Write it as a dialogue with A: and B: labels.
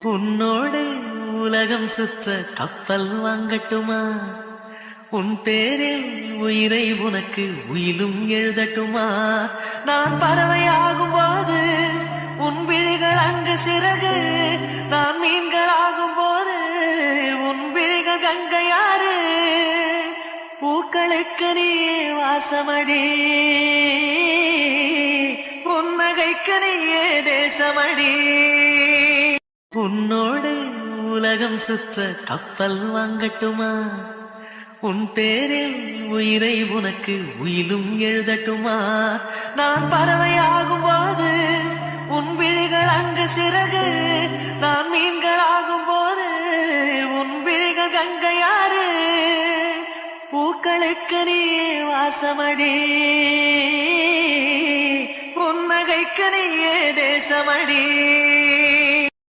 A: உன்னோடு உலகம் சுற்ற கப்பல் வாங்கட்டுமா? உன் பேரில் உயிரை உனக்கு உயிலும் எழுதட்டுமா? நான் பறவையாகும் போது உன் விழிகள் அங்கு சிறகு, நான் மீன்கள் ஆகும் போது உன் விழிகள் கங்கையாறு. பூக்களுக்கு நீயே வாசமடி, புன்னகைக்கு நீயே தேசமடி. உன்னோடு உலகம் சுற்ற கப்பல் வாங்கட்டுமா? உன் பேரில் உயிரை உனக்கு உயிலும் எழுதட்டுமா? நான் பறவையாகும் போது உன் விழிகள் அங்கு சிறகு, நான் மீன்கள் ஆகும் போது உன் விழிகள் கங்கையாறு. பூக்களுக்கு நீயே வாசமடி, புன்னகைக்கு நீயே தேசமடி.